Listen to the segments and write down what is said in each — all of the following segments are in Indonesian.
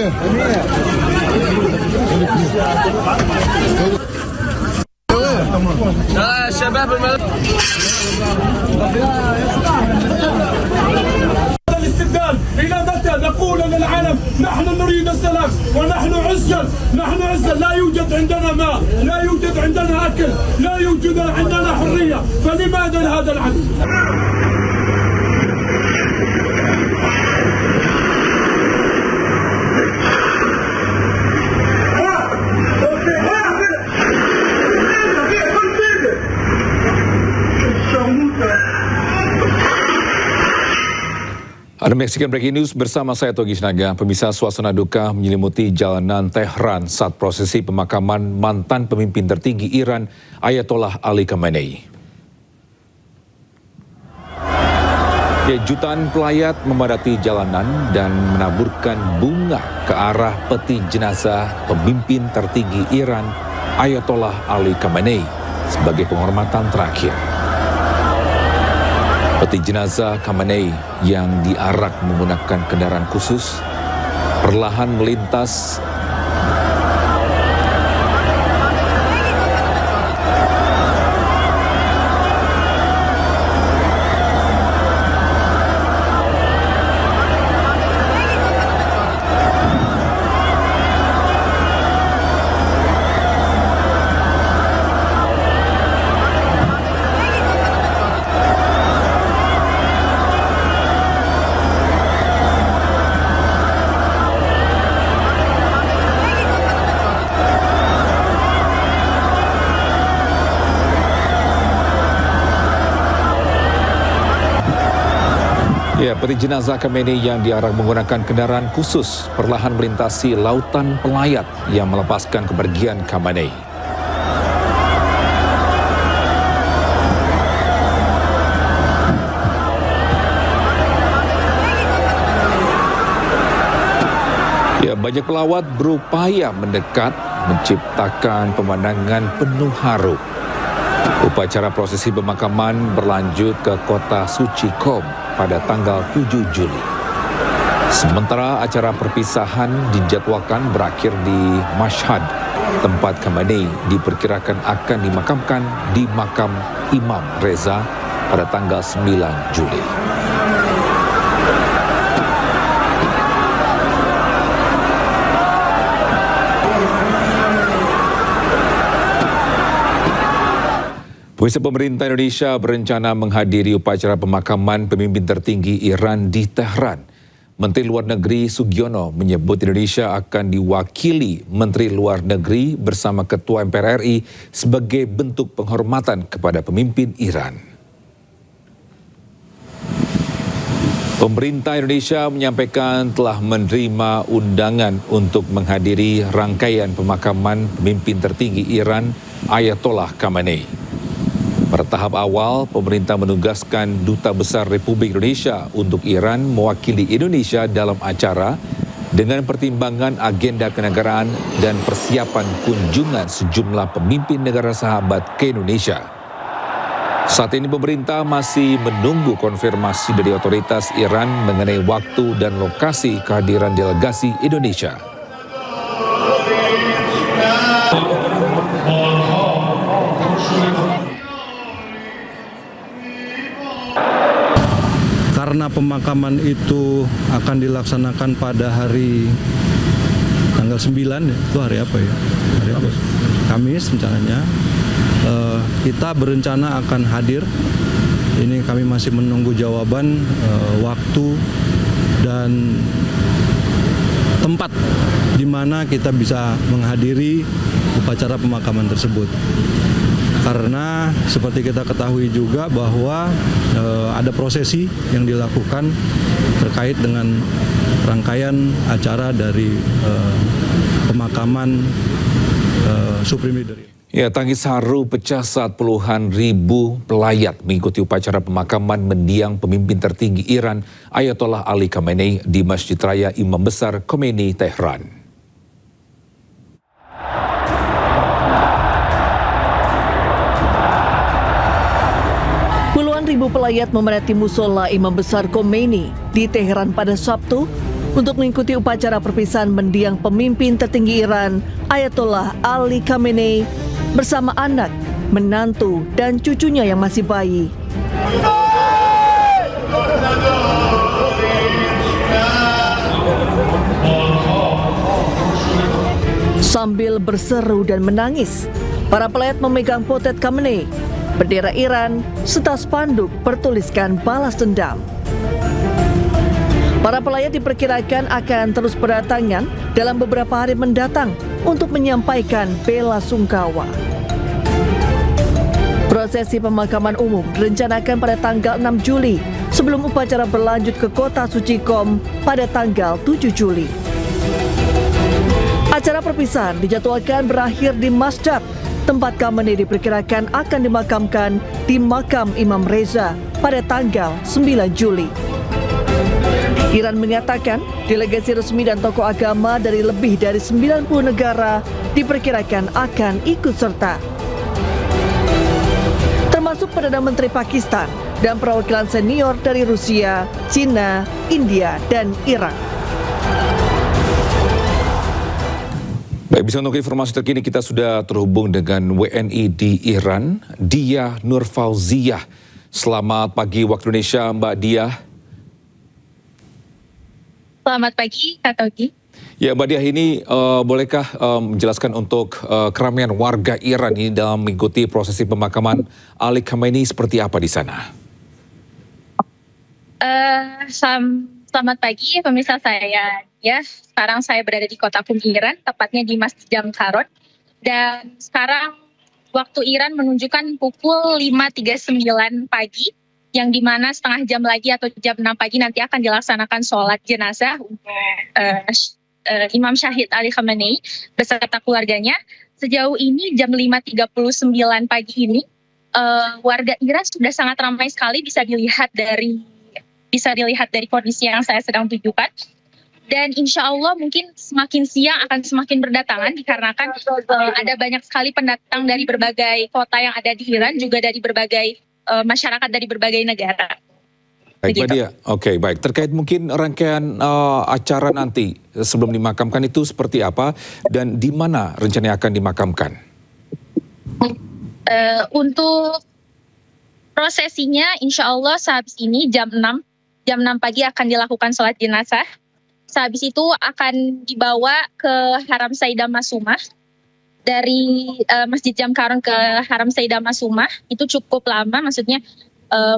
يا شباب الاستبدال إلى متى نقول للعالم نحن نريد السلام ونحن عزل، نحن عزل، لا يوجد عندنا ماء، لا يوجد عندنا أكل، لا يوجد عندنا حرية، فلماذا هذا العدل؟ Anda menyaksikan Breaking News bersama saya Togi Sinaga. Pemirsa, suasana duka menyelimuti jalanan Tehran saat prosesi pemakaman mantan pemimpin tertinggi Iran, Ayatollah Ali Khamenei. Jutaan pelayat memadati jalanan dan menaburkan bunga ke arah peti jenazah pemimpin tertinggi Iran, Ayatollah Ali Khamenei, sebagai penghormatan terakhir. Peti jenazah Khamenei yang diarak menggunakan kendaraan khusus perlahan melintas peti jenazah Khamenei yang diarak menggunakan kendaraan khusus perlahan melintasi lautan pelayat yang melepaskan kepergian Khamenei. Banyak pelawat berupaya mendekat, menciptakan pemandangan penuh haru. Upacara prosesi pemakaman berlanjut ke kota suci Qom pada tanggal 7 Juli. Sementara acara perpisahan dijadwalkan berakhir di Mashhad, tempat Khamenei diperkirakan akan dimakamkan di makam Imam Reza pada tanggal 9 Juli. Pemirsa, pemerintah Indonesia berencana menghadiri upacara pemakaman pemimpin tertinggi Iran di Tehran. Menteri Luar Negeri Sugiono menyebut Indonesia akan diwakili Menteri Luar Negeri bersama Ketua MPR RI sebagai bentuk penghormatan kepada pemimpin Iran. Pemerintah Indonesia menyampaikan telah menerima undangan untuk menghadiri rangkaian pemakaman pemimpin tertinggi Iran, Ayatollah Khamenei. Pada tahap awal, pemerintah menugaskan Duta Besar Republik Indonesia untuk Iran mewakili Indonesia dalam acara dengan pertimbangan agenda kenegaraan dan persiapan kunjungan sejumlah pemimpin negara sahabat ke Indonesia. Saat ini pemerintah masih menunggu konfirmasi dari otoritas Iran mengenai waktu dan lokasi kehadiran delegasi Indonesia. Karena pemakaman itu akan dilaksanakan pada hari tanggal 9, itu hari apa ya? Hari apa? Kamis rencananya. Kita berencana akan hadir. Ini kami masih menunggu jawaban waktu dan tempat di mana kita bisa menghadiri upacara pemakaman tersebut. Karena seperti kita ketahui juga bahwa ada prosesi yang dilakukan terkait dengan rangkaian acara dari pemakaman Supreme Leader. Tangis haru pecah saat puluhan ribu pelayat mengikuti upacara pemakaman mendiang pemimpin tertinggi Iran, Ayatollah Ali Khamenei di Masjid Raya Imam Besar Khomeini, Tehran. Puluhan ribu pelayat memadati musola Imam Besar Khomeini di Teheran pada Sabtu untuk mengikuti upacara perpisahan mendiang pemimpin tertinggi Iran, Ayatollah Ali Khamenei, bersama anak, menantu, dan cucunya yang masih bayi. Sambil berseru dan menangis, para pelayat memegang potret Khamenei, bendera Iran, serta spanduk bertuliskan balas dendam. Para pelayat diperkirakan akan terus berdatangan dalam beberapa hari mendatang untuk menyampaikan bela sungkawa. Prosesi pemakaman umum direncanakan pada tanggal 6 Juli sebelum upacara berlanjut ke kota suci Qom pada tanggal 7 Juli. Acara perpisahan dijadwalkan berakhir di Masjid, tempat Khamenei diperkirakan akan dimakamkan di makam Imam Reza pada tanggal 9 Juli. Iran menyatakan delegasi resmi dan tokoh agama dari lebih dari 90 negara diperkirakan akan ikut serta, termasuk Perdana Menteri Pakistan dan perwakilan senior dari Rusia, China, India, dan Irak. Baik, bisa untuk informasi terkini kita sudah terhubung dengan WNI di Iran, Dia Nurfauziah. Selamat pagi waktu Indonesia, Mbak Dia. Selamat pagi, Kak Togi. Ya, Mbak Dia, ini bolehkah menjelaskan untuk keramaian warga Iran ini dalam mengikuti prosesi pemakaman Ali Khamenei seperti apa di sana? Selamat pagi pemirsa saya. Ya, sekarang saya berada di kota Qum, Iran, tepatnya di Masjid Jamkaron. Dan sekarang waktu Iran menunjukkan pukul 5.39 pagi, yang dimana setengah jam lagi atau jam 6 pagi nanti akan dilaksanakan sholat jenazah untuk Imam Syahid Ali Khamenei beserta keluarganya. Sejauh ini jam 5.39 pagi ini, warga Iran sudah sangat ramai sekali, bisa dilihat dari kondisi yang saya sedang tunjukkan. Dan insya Allah mungkin semakin siang akan semakin berdatangan dikarenakan ada banyak sekali pendatang dari berbagai kota yang ada di Iran, juga dari berbagai masyarakat dari berbagai negara. Baik, Mbak Dia. Oke, baik. Terkait mungkin rangkaian acara nanti sebelum dimakamkan itu seperti apa dan di mana rencananya akan dimakamkan? Untuk prosesinya insya Allah sehabis ini jam 6 pagi akan dilakukan sholat jenazah. Sehabis itu akan dibawa ke Haram Sayyidah Masumah. Dari Masjid Jamkaron ke Haram Sayyidah Masumah itu cukup lama, maksudnya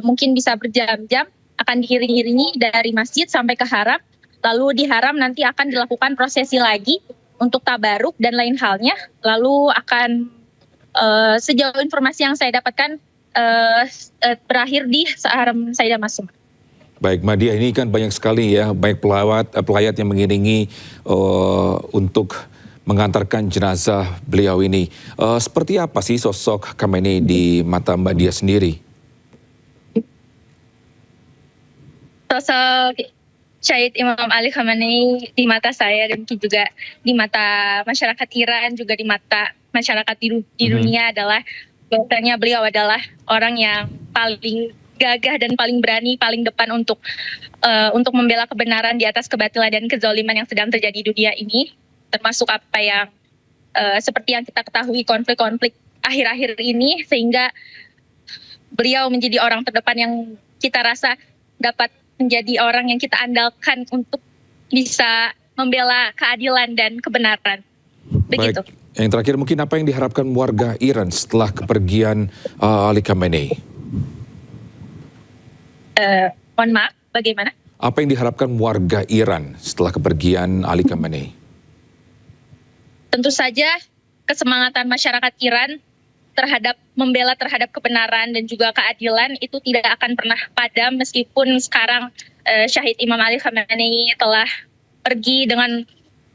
mungkin bisa berjam-jam, akan diiring-iringi dari masjid sampai ke haram. Lalu di haram nanti akan dilakukan prosesi lagi untuk tabaruk dan lain halnya. Lalu akan sejauh informasi yang saya dapatkan berakhir di Haram Sayyidah Masumah. Baik, Mbak Dia, ini kan banyak sekali ya, baik pelayat yang mengiringi untuk mengantarkan jenazah beliau ini. Seperti apa sih sosok Khamenei di mata Mbak Dia sendiri? Sosok Syahid Imam Ali Khamenei di mata saya dan juga di mata masyarakat Iran, juga di mata masyarakat di dunia adalah bahwasanya beliau adalah orang yang paling gagah dan paling berani, paling depan untuk membela kebenaran di atas kebatilan dan kezaliman yang sedang terjadi di dunia ini, termasuk apa yang seperti yang kita ketahui konflik-konflik akhir-akhir ini, sehingga beliau menjadi orang terdepan yang kita rasa dapat menjadi orang yang kita andalkan untuk bisa membela keadilan dan kebenaran. Begitu. Baik, yang terakhir mungkin apa yang diharapkan warga Iran setelah kepergian Ali Khamenei? Mohon maaf, bagaimana? Apa yang diharapkan warga Iran setelah kepergian Ali Khamenei? Tentu saja kesemangatan masyarakat Iran terhadap membela terhadap kebenaran dan juga keadilan itu tidak akan pernah padam meskipun sekarang Syahid Imam Ali Khamenei telah pergi dengan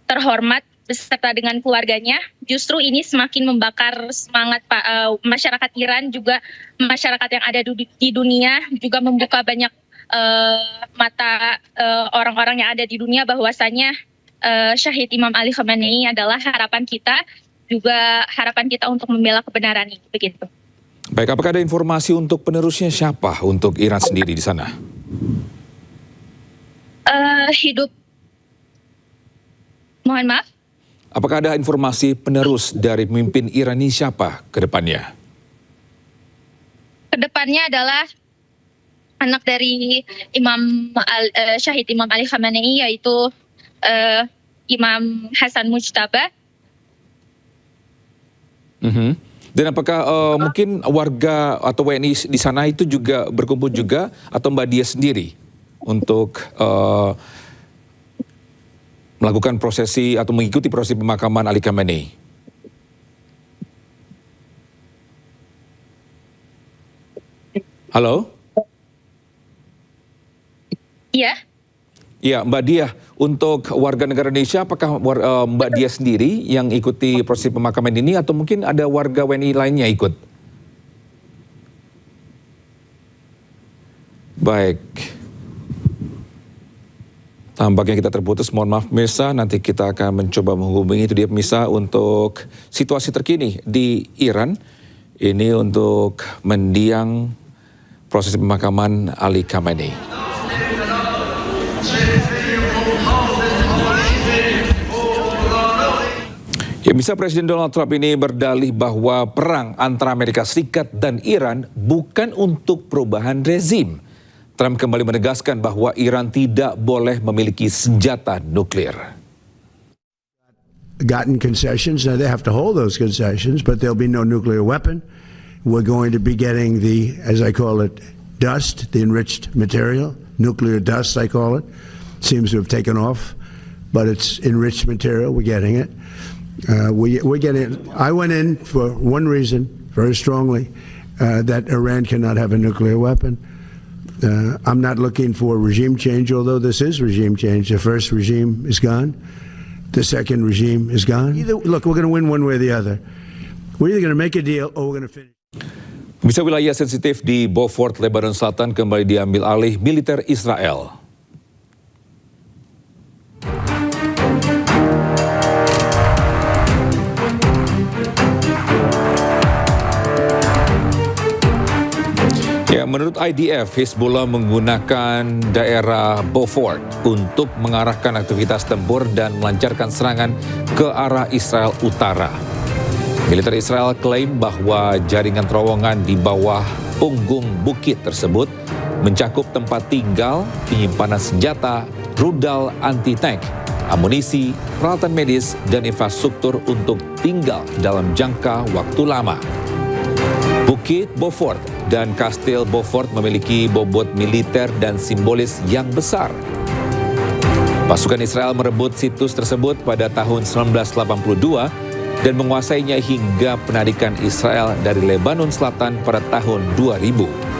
terhormat beserta dengan keluarganya. Justru ini semakin membakar semangat masyarakat Iran, juga masyarakat yang ada di dunia, juga membuka banyak mata orang-orang yang ada di dunia bahwasanya Syahid Imam Ali Khamenei adalah harapan kita, juga harapan kita untuk membela kebenaran ini, begitu. Baik, apakah ada informasi untuk penerusnya siapa untuk Iran sendiri di sana? Mohon maaf. Apakah ada informasi penerus dari pemimpin Iran ini siapa ke depannya? Kedepannya adalah anak dari Syahid Imam Ali Khamenei, yaitu Imam Hasan Mujtaba. Dan apakah mungkin warga atau WNI di sana itu juga berkumpul juga, atau Mbak Dia sendiri untuk melakukan prosesi atau mengikuti prosesi pemakaman Ali Khamenei? Halo? Iya. Ya, Mbak Dia, untuk warga negara Indonesia, apakah Mbak Dia sendiri yang ikuti prosesi pemakaman ini atau mungkin ada warga WNI lainnya ikut? Baik. Tampaknya kita terputus, mohon maaf pemirsa, nanti kita akan mencoba menghubungi itu dia pemirsa untuk situasi terkini di Iran. Ini untuk mendiang proses pemakaman Ali Khamenei. Ya, bisa Presiden Donald Trump ini berdalih bahwa perang antara Amerika Serikat dan Iran bukan untuk perubahan rezim. Trump kembali menegaskan bahwa Iran tidak boleh memiliki senjata nuklir. Gotten concessions. Now they have to hold those concessions, but there'll be no nuclear weapon. We're going to be getting the, as I call it, dust, the enriched material, nuclear dust, I call it. Seems to have taken off, but it's enriched material. We're getting it. We're getting it. I went in for one reason, very strongly, that Iran cannot have a nuclear weapon. I'm not looking for regime change, although this is regime change. The first regime is gone. The second regime is gone. Look, we're going to win one way or the other. We're either going to make a deal or we're going to finish. Bisa wilayah sensitif di Beaufort, Lebanon Selatan kembali diambil alih militer Israel. Ya, menurut IDF, Hezbollah menggunakan daerah Beaufort untuk mengarahkan aktivitas tempur dan melancarkan serangan ke arah Israel Utara. Militer Israel klaim bahwa jaringan terowongan di bawah punggung bukit tersebut mencakup tempat tinggal, penyimpanan senjata, rudal anti-tank, amunisi, peralatan medis, dan infrastruktur untuk tinggal dalam jangka waktu lama. Bukit Beaufort dan Kastil Beaufort memiliki bobot militer dan simbolis yang besar. Pasukan Israel merebut situs tersebut pada tahun 1982 dan menguasainya hingga penarikan Israel dari Lebanon Selatan pada tahun 2000.